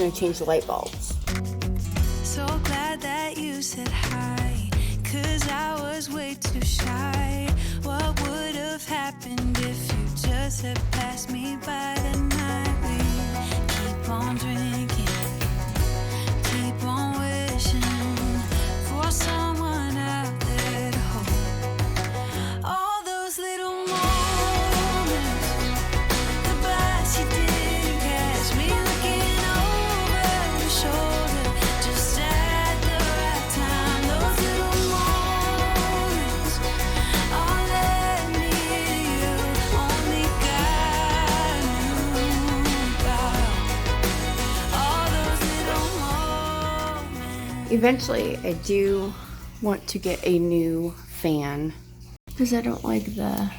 gonna change the light bulbs. So glad that you said hi, 'cause I was way too shy. What would have happened if you just had passed me by tonight? We keep on drinking, keep on wishing for someone out there to hold. All those little moments, the bites you didn't catch me looking over your shoulder, just at the right time. Those little moments all led me to you. Only God knew about all those little moments. Eventually, I do want to get a new fan because I don't like the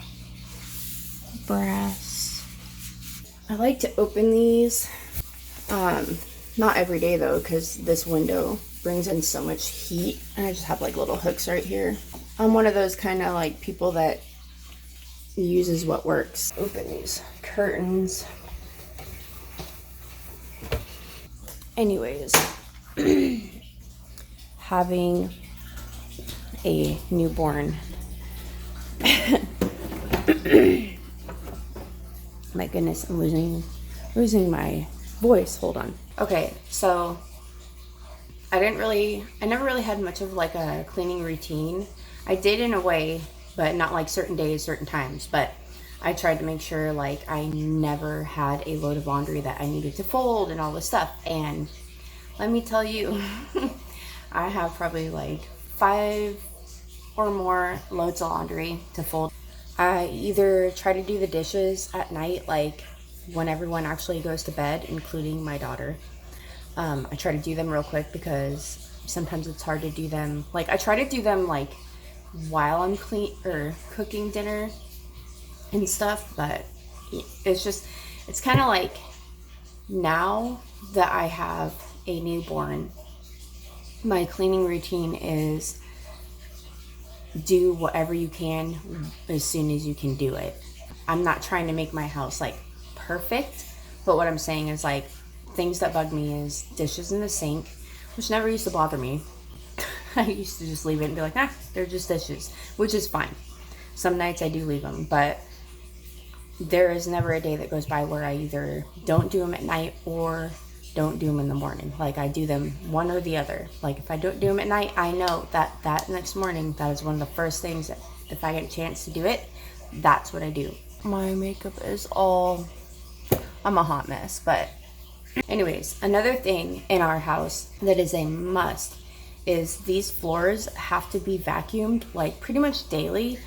brass. I like to open these, not every day though, because this window brings in so much heat, and I just have like little hooks right here. I'm one of those kind of like people that uses what works. Open these curtains. Anyways, having a newborn. My goodness, I'm losing my voice. Hold on. Okay, so I never really had much of like a cleaning routine. I did in a way, but not like certain days, certain times. But I tried to make sure like I never had a load of laundry that I needed to fold and all this stuff. And let me tell you, I have probably like 5 or more loads of laundry to fold. I either try to do the dishes at night, like when everyone actually goes to bed, including my daughter. I try to do them real quick because sometimes it's hard to do them. Like I try to do them like while I'm cooking dinner and stuff, but it's kind of like now that I have a newborn, my cleaning routine is do whatever you can as soon as you can do it. I'm not trying to make my house like perfect, but what I'm saying is like things that bug me is dishes in the sink, which never used to bother me. I used to just leave it and be like, nah, they're just dishes, which is fine. Some nights I do leave them, but there is never a day that goes by where I either don't do them at night or don't do them in the morning. Like I do them one or the other. Like if I don't do them at night, I know that next morning, that is one of the first things that if I get a chance to do it, that's what I do. My makeup is all, I'm a hot mess. But anyways, another thing in our house that is a must is these floors have to be vacuumed like pretty much daily,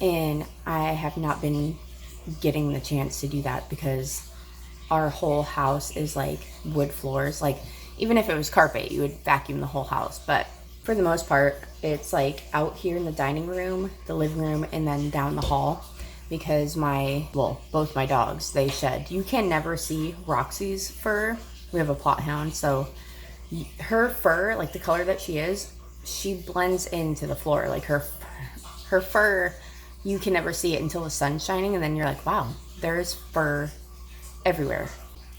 and I have not been getting the chance to do that because our whole house is like wood floors. Like even if it was carpet, you would vacuum the whole house, but for the most part it's like out here in the dining room, the living room, and then down the hall, because both my dogs, they shed. You can never see Roxy's fur. We have a plot hound, so her fur, like the color that she is, she blends into the floor. Like her fur, you can never see it until the sun's shining, and then you're like, wow, there's fur everywhere.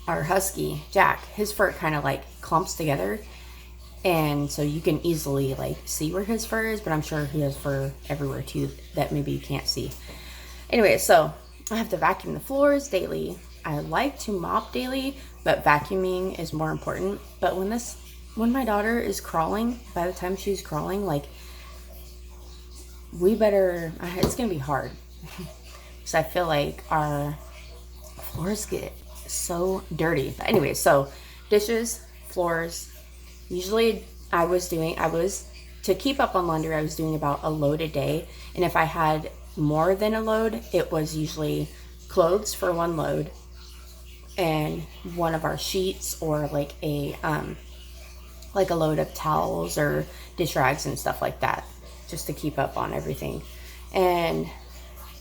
Our husky, Jack, his fur kind of like clumps together, and so you can easily like see where his fur is, but I'm sure he has fur everywhere too that maybe you can't see. Anyway, so I have to vacuum the floors daily. I like to mop daily, but vacuuming is more important. But when my daughter is crawling, by the time she's crawling, like it's gonna be hard because I feel like our floors get so dirty. But anyway, so dishes, floors, usually to keep up on laundry, I was doing about a load a day, and if I had more than a load, it was usually clothes for one load and one of our sheets, or like a load of towels or dish rags and stuff like that, just to keep up on everything. And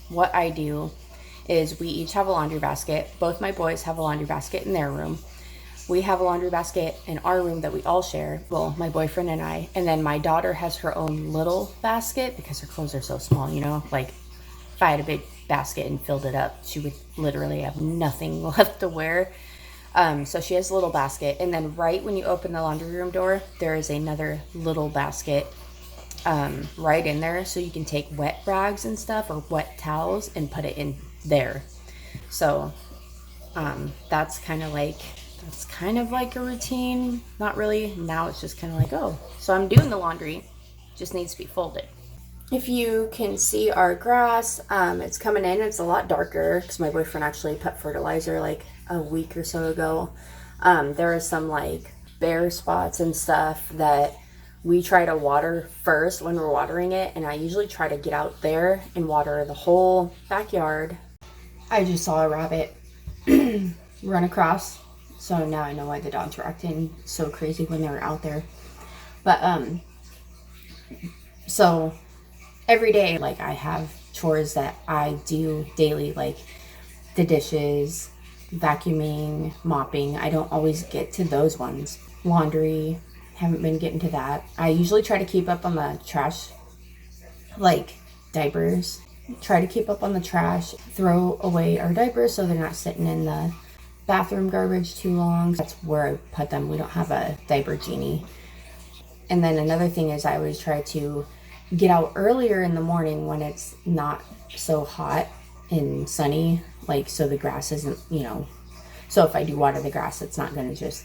what I do is we each have a laundry basket. Both my boys have a laundry basket in their room. We have a laundry basket in our room that we all share. Well, my boyfriend and I. And then my daughter has her own little basket because her clothes are so small, you know? Like, if I had a big basket and filled it up, she would literally have nothing left to wear. So she has a little basket, and then right when you open the laundry room door, there is another little basket right in there, so you can take wet rags and stuff or wet towels and put it in there. So that's kind of like a routine. Not really. Now it's just kind of like, oh, so I'm doing the laundry, just needs to be folded. If you can see our grass, it's coming in. It's a lot darker because my boyfriend actually put fertilizer like a week or so ago. There are some like bare spots and stuff that we try to water first when we're watering it, and I usually try to get out there and water the whole backyard. I just saw a rabbit run across, so now I know why the dogs were acting so crazy when they were out there. But so every day, like, I have chores that I do daily, like the dishes, vacuuming, mopping. I don't always get to those ones. Laundry, haven't been getting to that. I usually try to keep up on the trash, like diapers. Try to keep up on the trash, throw away our diapers so they're not sitting in the bathroom garbage too long. That's where I put them. We don't have a diaper genie. And then another thing is I always try to get out earlier in the morning when it's not so hot and sunny, like, so the grass isn't, so if I do water the grass, it's not going to just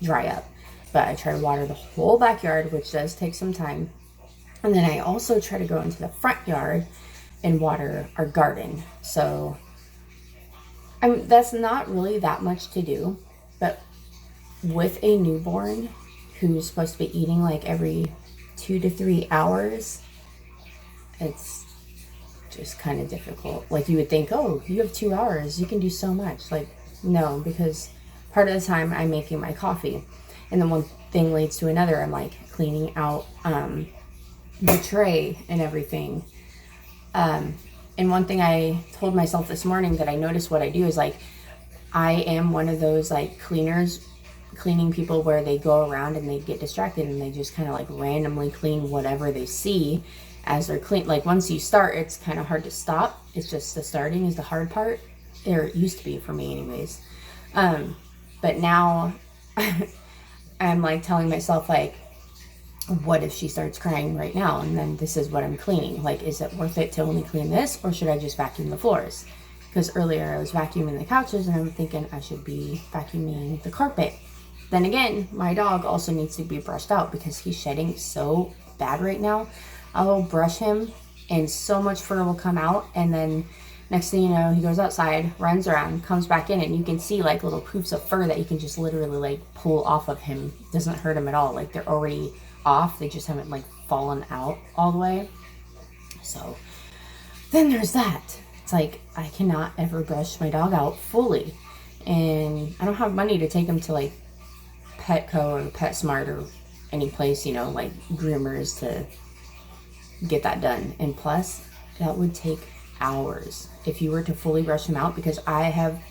dry up. But I try to water the whole backyard, which does take some time. And then I also try to go into the front yard and water our garden. So that's not really that much to do, but with a newborn who's supposed to be eating like every 2 to 3 hours, it's just kind of difficult. Like, you would think, oh, you have 2 hours, you can do so much. Like, no, because part of the time I'm making my coffee, and then one thing leads to another. I'm like cleaning out the tray and everything. And one thing I told myself this morning that I noticed what I do is, like, I am one of those like cleaning people where they go around and they get distracted and they just kind of like randomly clean whatever they see as they're clean. Like, once you start, it's kind of hard to stop. It's just the starting is the hard part. Or it used to be for me anyways. But now I'm like telling myself, like, what if she starts crying right now, and then this is what I'm cleaning? Like, is it worth it to only clean this, or should I just vacuum the floors? Because earlier I was vacuuming the couches, and I'm thinking I should be vacuuming the carpet. Then again, my dog also needs to be brushed out because he's shedding so bad right now. I'll brush him and so much fur will come out, and then next thing you know, he goes outside, runs around, comes back in, and you can see like little poofs of fur that you can just literally like pull off of him. Doesn't hurt him at all. Like, they're already off, they just haven't like fallen out all the way. So then there's that. It's like, I cannot ever brush my dog out fully, and I don't have money to take him to like Petco or PetSmart or any place, like groomers, to get that done. And plus, that would take hours if you were to fully brush him out, because I have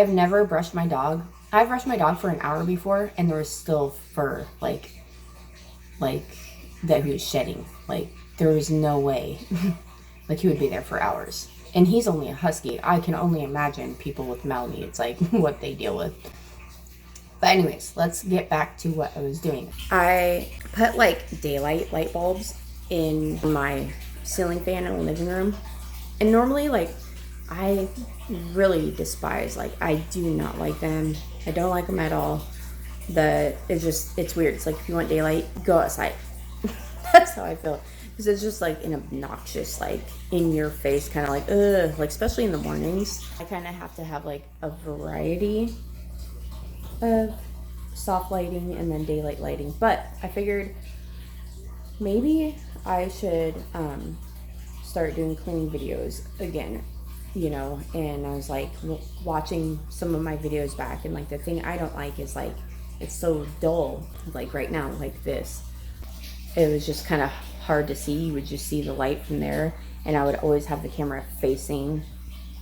never brushed my dog. I've brushed my dog for an hour before, and there was still fur like that he was shedding. Like, there was no way like he would be there for hours, and he's only a husky. I can only imagine people with Malamutes, like what they deal with. But anyways, let's get back to what I was doing. I put like daylight light bulbs in my ceiling fan in the living room, and normally, like, I really despise, like, I do not like them. I don't like them at all. It's weird. It's like, if you want daylight, go outside. That's how I feel, because it's just like an obnoxious, like, in your face kind of like, ugh, like, especially in the mornings. I kind of have to have like a variety of soft lighting and then daylight lighting. But I figured maybe I should start doing cleaning videos again, and I was like watching some of my videos back, and like, the thing I don't like is like, it's so dull. Like right now, like this, it was just kind of hard to see. You would just see the light from there, and I would always have the camera facing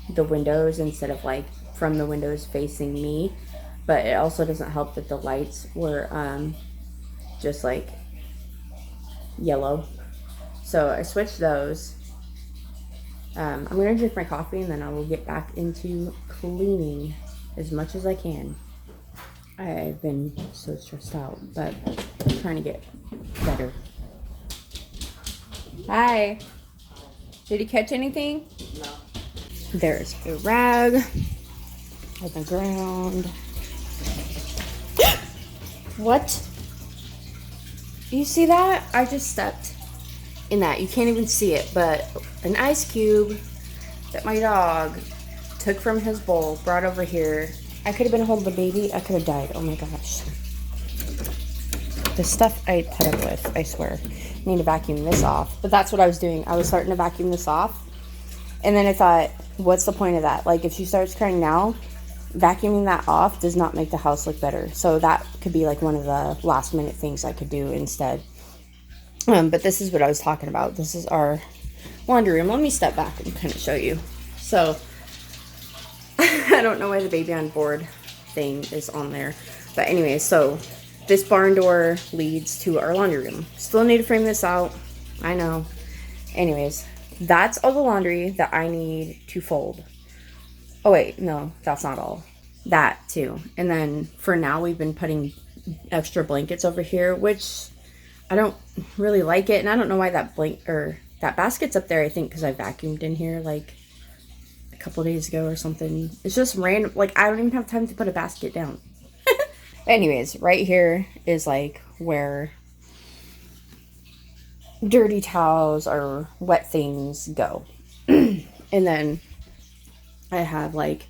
the windows instead of like from the windows facing me. But it also doesn't help that the lights were just like yellow. So I switched those. I'm gonna drink my coffee, and then I will get back into cleaning. as much as I can. I've been so stressed out, but I'm trying to get better. Hi. Did you catch anything? No. There's a rag on the ground. What? You see that? I just stepped in that. You can't even see it, but an ice cube that my dog took from his bowl, brought over here. I could have been holding the baby. I could have died. Oh my gosh. The stuff I put up with, I swear. I need to vacuum this off. But that's what I was doing. I was starting to vacuum this off. And then I thought, what's the point of that? Like, if she starts crying now, vacuuming that off does not make the house look better. So that could be like one of the last minute things I could do instead. But this is what I was talking about. This is our laundry room. Let me step back and kind of show you. So I don't know why the baby on board thing is on there. But anyway, so this barn door leads to our laundry room. Still need to frame this out. I know. Anyways, that's all the laundry that I need to fold. Oh wait, no, that's not all. That too. And then for now we've been putting extra blankets over here, which I don't really like it. And I don't know why that that basket's up there, I think because I vacuumed in here like a couple days ago or something. It's just random. Like, I don't even have time to put a basket down. Anyways, right here is like where dirty towels or wet things go. And then I have like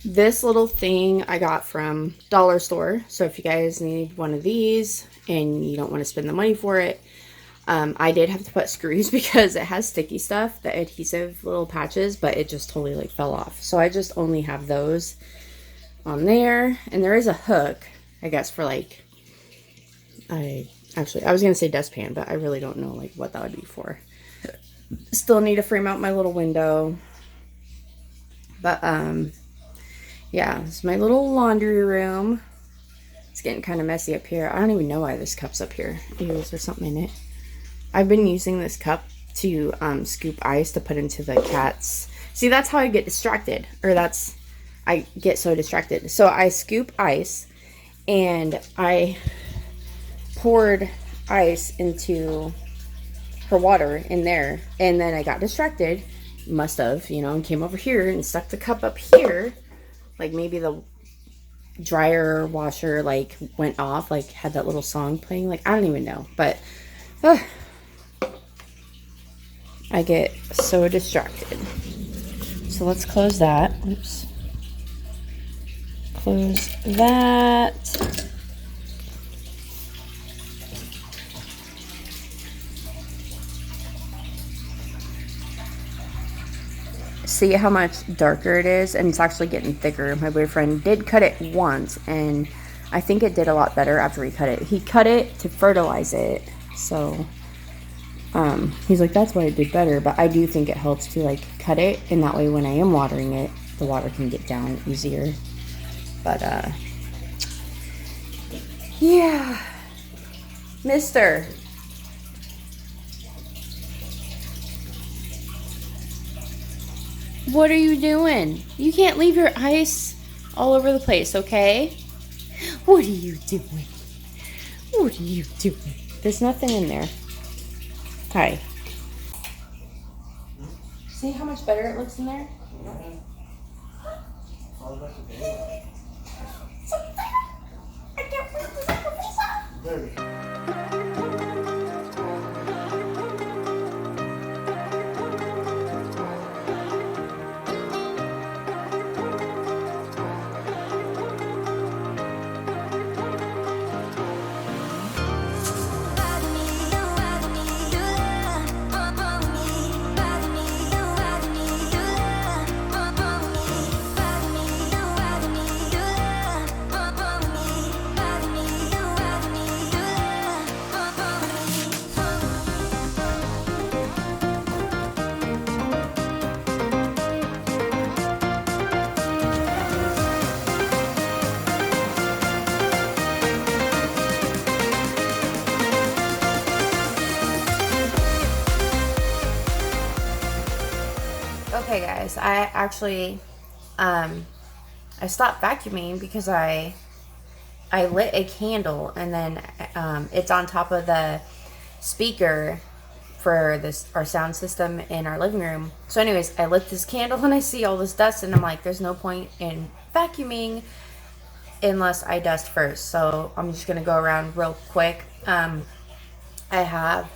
this little thing I got from dollar store. So if you guys need one of these and you don't want to spend the money for it, I did have to put screws because it has sticky stuff, the adhesive little patches, but it just totally like fell off. So I just only have those on there. And there is a hook, I guess, for like, I was going to say dustpan, but I really don't know like what that would be for. Still need to frame out my little window. But, yeah, it's my little laundry room. It's getting kind of messy up here. I don't even know why this cup's up here. Ew, is there something in it? I've been using this cup to scoop ice to put into the cats. See, that's how I get distracted. I get so distracted. So I scoop ice, and I poured ice into her water in there. And then I got distracted. Must have, and came over here and stuck the cup up here. Like maybe the dryer washer like went off, like had that little song playing. Like, I don't even know. But I get so distracted. So let's close that. Oops. Close that. See how much darker it is, and it's actually getting thicker. My boyfriend did cut it once, and I think it did a lot better after he cut it. He cut it to fertilize it, so he's like, that's why it did better. But I do think it helps to like cut it, and that way when I am watering it, the water can get down easier. But yeah, mister. What are you doing? You can't leave your ice all over the place, okay? What are you doing? What are you doing? There's nothing in there. Hi. See how much better it looks in there? I can't wait to take a pizza. Okay guys, I actually I stopped vacuuming because I lit a candle, and then it's on top of the speaker for our sound system in our living room. So anyways, I lit this candle and I see all this dust, and I'm like, there's no point in vacuuming unless I dust first. So I'm just gonna go around real quick. I have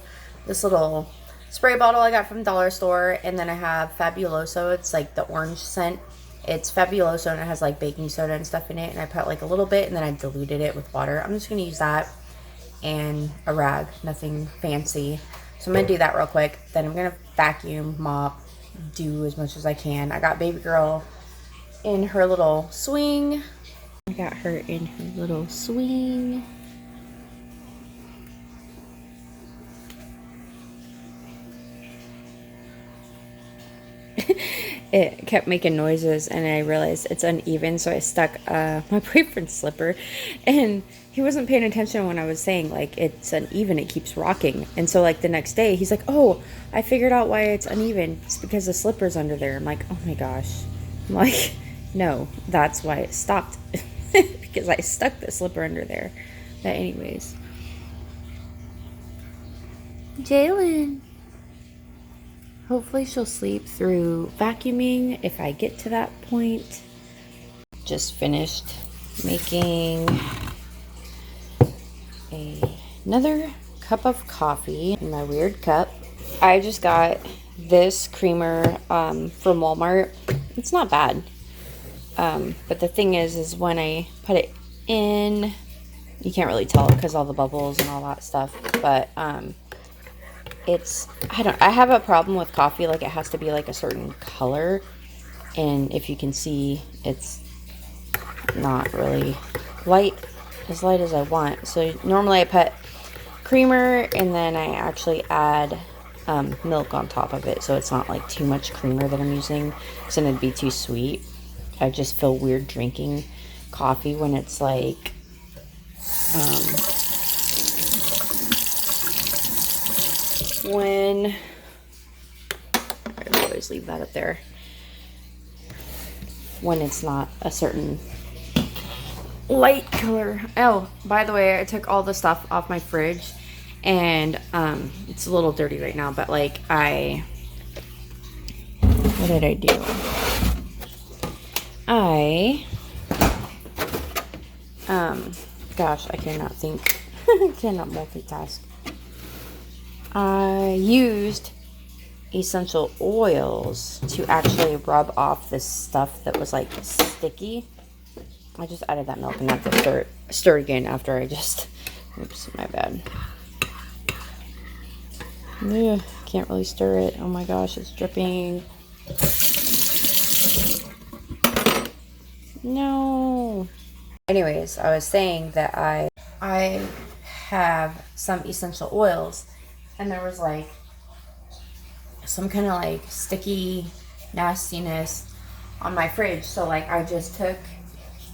this little spray bottle I got from the dollar store, and then I have Fabuloso. It's like the orange scent. It's Fabuloso, and it has like baking soda and stuff in it, and I put like a little bit, and then I diluted it with water. I'm just gonna use that and a rag, nothing fancy. So I'm gonna do that real quick. Then I'm gonna vacuum, mop, do as much as I can. I got baby girl in her little swing. I got her in her little swing. It kept making noises, and I realized it's uneven, so I stuck my boyfriend's slipper, and he wasn't paying attention when I was saying like it's uneven, it keeps rocking. And so like the next day he's like, oh, I figured out why it's uneven. It's because the slipper's under there. I'm like, oh my gosh. I'm like, no, that's why it stopped. Because I stuck the slipper under there. But anyways, Jalen, hopefully she'll sleep through vacuuming if I get to that point. Just finished making another cup of coffee in my weird cup. I just got this creamer from Walmart. It's not bad. But the thing is when I put it in, you can't really tell because all the bubbles and all that stuff. But I have a problem with coffee. Like, it has to be like a certain color. And if you can see, it's not really as light as I want. So normally I put creamer, and then I actually add milk on top of it, so it's not like too much creamer that I'm using, because then it'd be too sweet. I just feel weird drinking coffee when it's like when I always leave that up there, when it's not a certain light color. Oh, by the way, I took all the stuff off my fridge, and it's a little dirty right now, but like what did I do? Gosh, I cannot think. I cannot multitask. I used essential oils to actually rub off this stuff that was like sticky. I just added that milk and have to stir again after I just, oops, my bad. Yeah, can't really stir it. Oh my gosh, it's dripping. No. Anyways, I was saying that I have some essential oils, and there was like some kind of like sticky nastiness on my fridge. So like I just took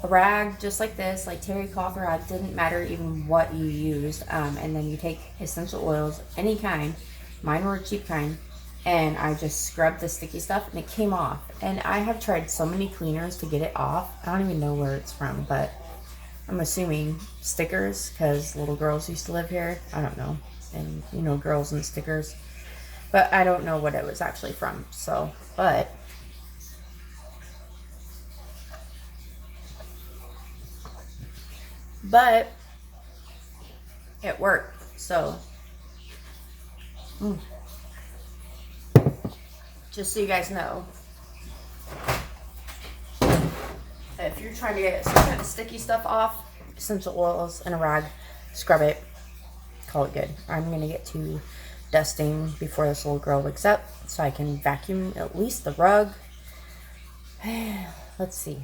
a rag just like this, like terry cloth rag, didn't matter even what you used, and then you take essential oils, any kind, mine were a cheap kind, and I just scrubbed the sticky stuff, and it came off. And I have tried so many cleaners to get it off. I don't even know where it's from, but I'm assuming stickers, because little girls used to live here. I don't know, and you know, girls and stickers, but I don't know what it was actually from. So, but it worked. So just so you guys know, if you're trying to get some kind of sticky stuff off, essential oils and a rag, scrub it, call it good. I'm going to get to dusting before this little girl wakes up so I can vacuum at least the rug. Let's see.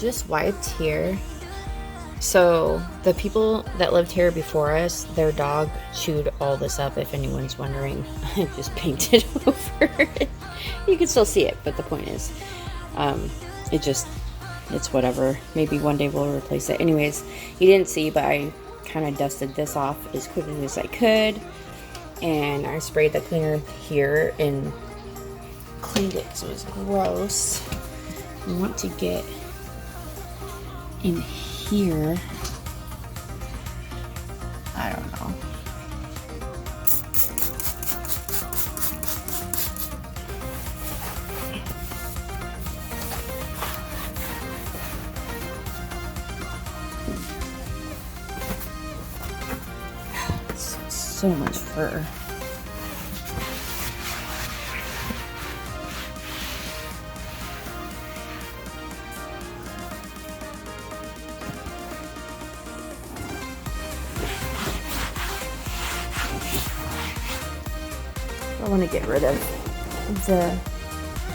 just wiped here. So the people that lived here before us, their dog chewed all this up, if anyone's wondering. I just painted over it. You can still see it, but the point is, it's whatever. Maybe one day we'll replace it. Anyways, you didn't see, but I kind of dusted this off as quickly as I could. And I sprayed the cleaner here and cleaned it because it was gross. I want to get in here. I don't know. It's so much fur. I want to get rid of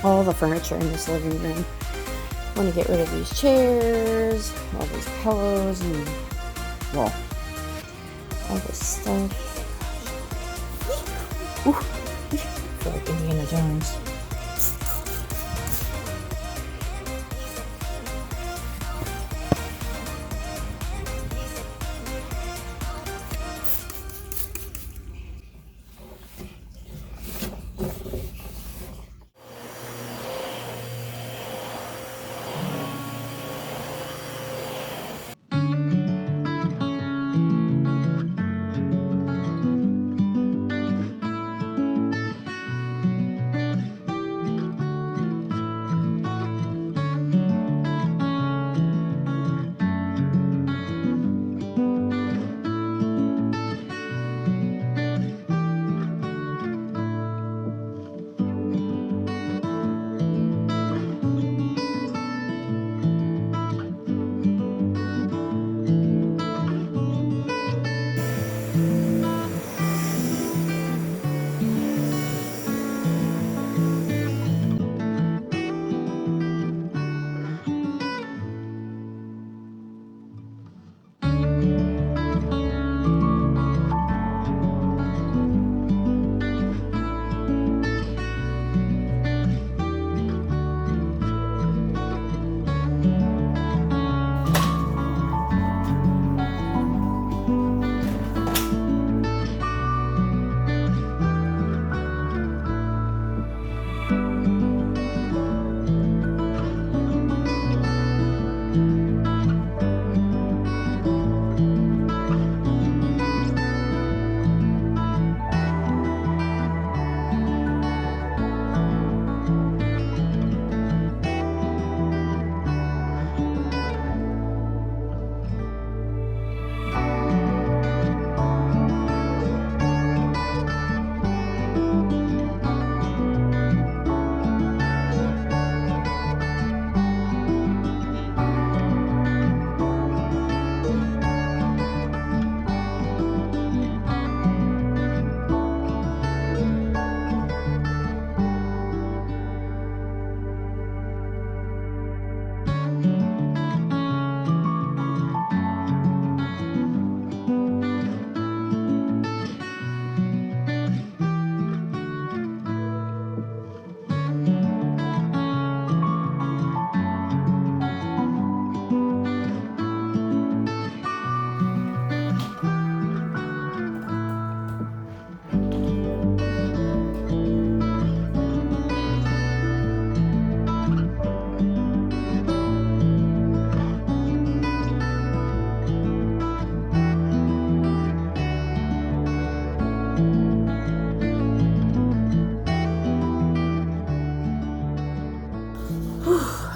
all the furniture in this living room. I want to get rid of these chairs, all these pillows, and well, all this stuff. Ooh, I feel like Indiana Jones.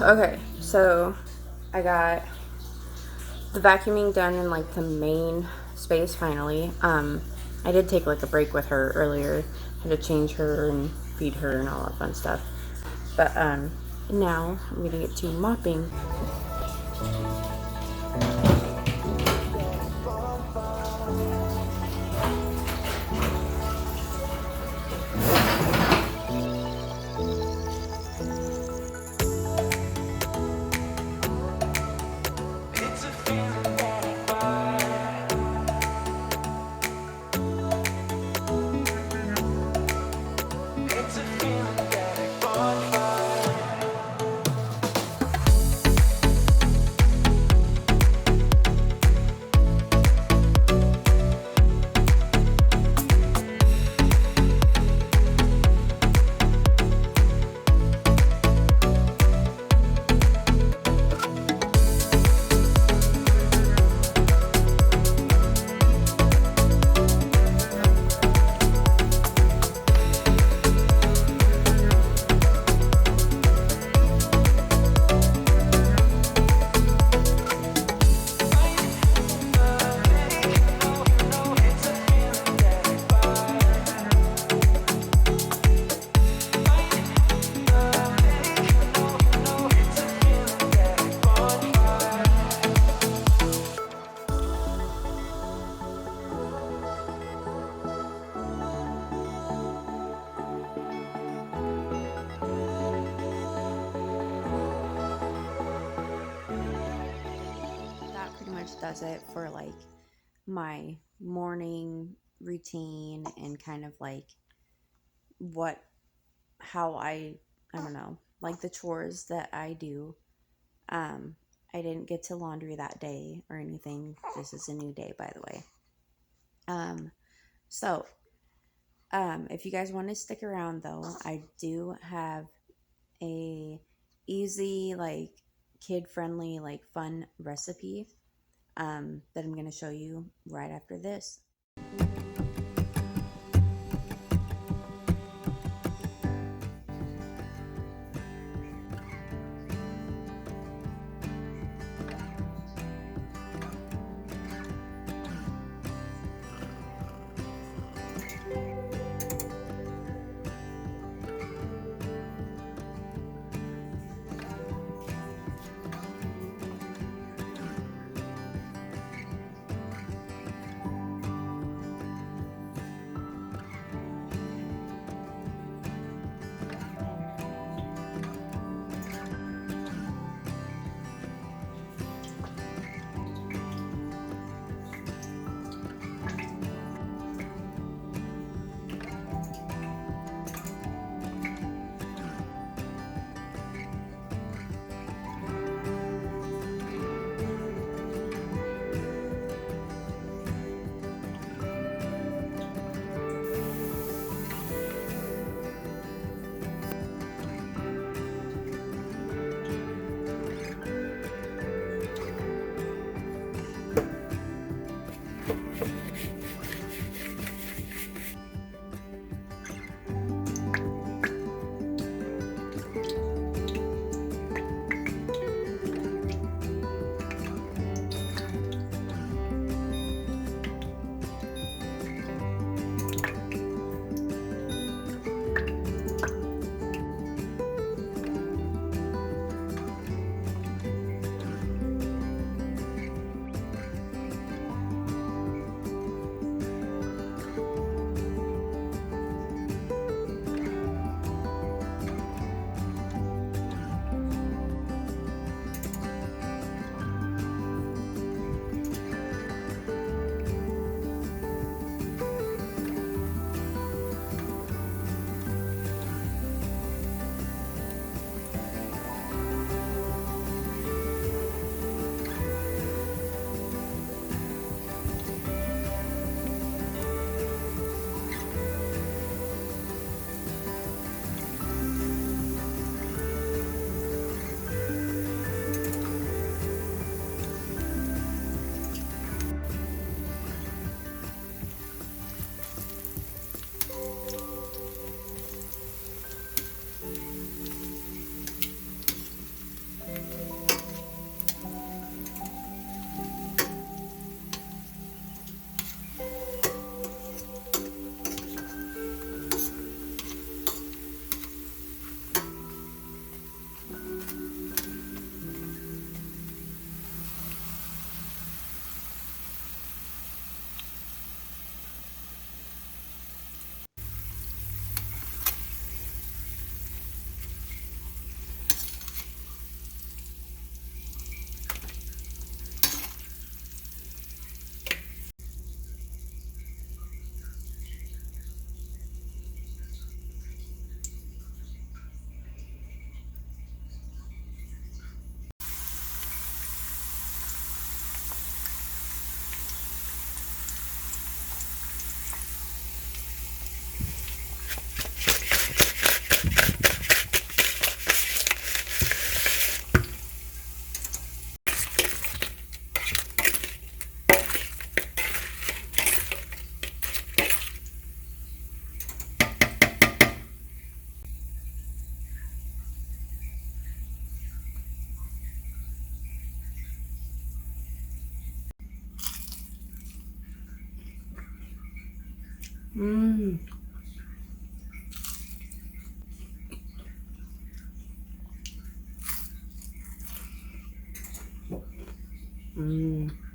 Okay, so I got the vacuuming done in like the main space finally. I did take like a break with her earlier. Had to change her and feed her and all that fun stuff. But now I'm gonna get to mopping. does it for like my morning routine and kind of like how I don't know, like the chores that I do. I didn't get to laundry that day or anything. This is a new day, by the way. So if you guys want to stick around though, I do have a easy, like kid friendly, like fun recipe that I'm going to show you right after this. Mmm. Mmm.